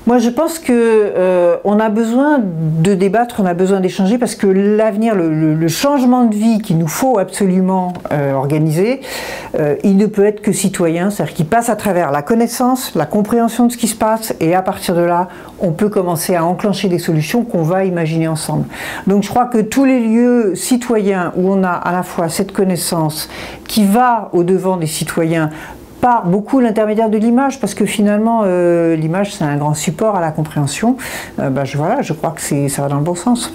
Moi, je pense que on a besoin de débattre, on a besoin d'échanger parce que l'avenir, le changement de vie qu'il nous faut absolument organiser, il ne peut être que citoyen, c'est-à-dire qu'il passe à travers la connaissance, la compréhension de ce qui se passe, et à partir de là, on peut commencer à enclencher des solutions qu'on va imaginer ensemble. Donc, je crois que tous les lieux citoyens où on a à la fois cette connaissance qui va au-devant des citoyens par beaucoup l'intermédiaire de l'image, parce que finalement l'image c'est un grand support à la compréhension, voilà, je crois que ça va dans le bon sens.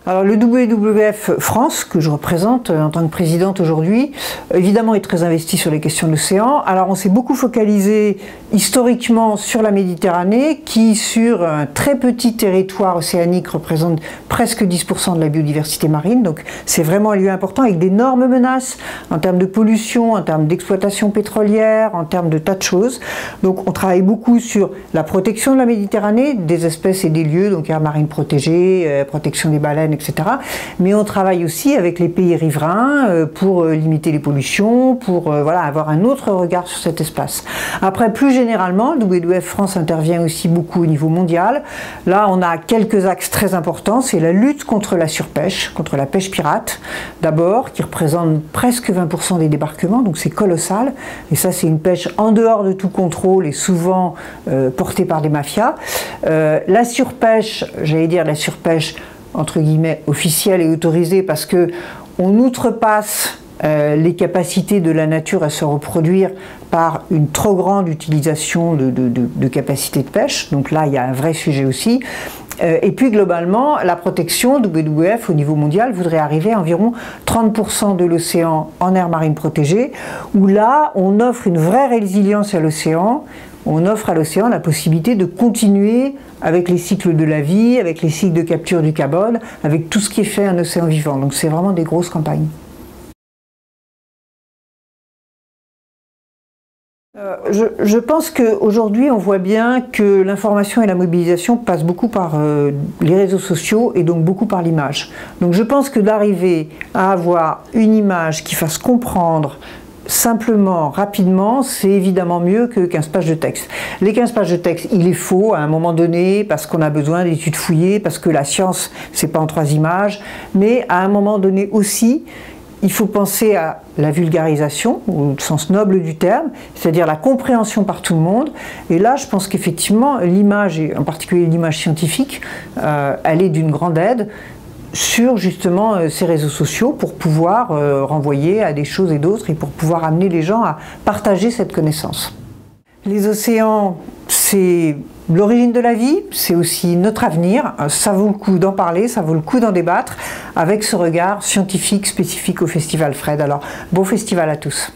Alors le WWF France, que je représente en tant que présidente aujourd'hui, évidemment est très investi sur les questions de l'océan. Alors on s'est beaucoup focalisé historiquement sur la Méditerranée, qui sur un très petit territoire océanique représente presque 10% de la biodiversité marine. Donc c'est vraiment un lieu important avec d'énormes menaces en termes de pollution, en termes d'exploitation pétrolière, en termes de tas de choses. Donc on travaille beaucoup sur la protection de la Méditerranée, des espèces et des lieux, donc aire marine protégée, protection des baleines, etc. Mais on travaille aussi avec les pays riverains pour limiter les pollutions, pour voilà, avoir un autre regard sur cet espace. Après, plus généralement, le WWF France intervient aussi beaucoup au niveau mondial. Là, on a quelques axes très importants. C'est la lutte contre la surpêche, contre la pêche pirate, d'abord, qui représente presque 20% des débarquements, donc c'est colossal. Et ça, c'est une pêche en dehors de tout contrôle et souvent portée par des mafias. La surpêche, j'allais dire la surpêche entre guillemets officielle et autorisée, parce que on outrepasse les capacités de la nature à se reproduire par une trop grande utilisation de capacités de pêche. Donc là, il y a un vrai sujet aussi. Et puis globalement, la protection de WWF au niveau mondial voudrait arriver à environ 30% de l'océan en aire marine protégée, où là, on offre une vraie résilience à l'océan. On offre à l'océan la possibilité de continuer avec les cycles de la vie, avec les cycles de capture du carbone, avec tout ce qui est fait un océan vivant. Donc c'est vraiment des grosses campagnes. Je pense qu'aujourd'hui, on voit bien que l'information et la mobilisation passent beaucoup par les réseaux sociaux et donc beaucoup par l'image. Donc je pense que d'arriver à avoir une image qui fasse comprendre simplement, rapidement, c'est évidemment mieux que 15 pages de texte. Les 15 pages de texte, il est faux à un moment donné, parce qu'on a besoin d'études fouillées, parce que la science, c'est pas en 3 images, mais à un moment donné aussi, il faut penser à la vulgarisation, au sens noble du terme, c'est-à-dire la compréhension par tout le monde. Et là, je pense qu'effectivement, l'image, et en particulier l'image scientifique, elle est d'une grande aide sur justement ces réseaux sociaux pour pouvoir renvoyer à des choses et d'autres et pour pouvoir amener les gens à partager cette connaissance. Les océans, c'est l'origine de la vie, c'est aussi notre avenir. Ça vaut le coup d'en parler, ça vaut le coup d'en débattre avec ce regard scientifique spécifique au Festival Fred. Alors, bon festival à tous.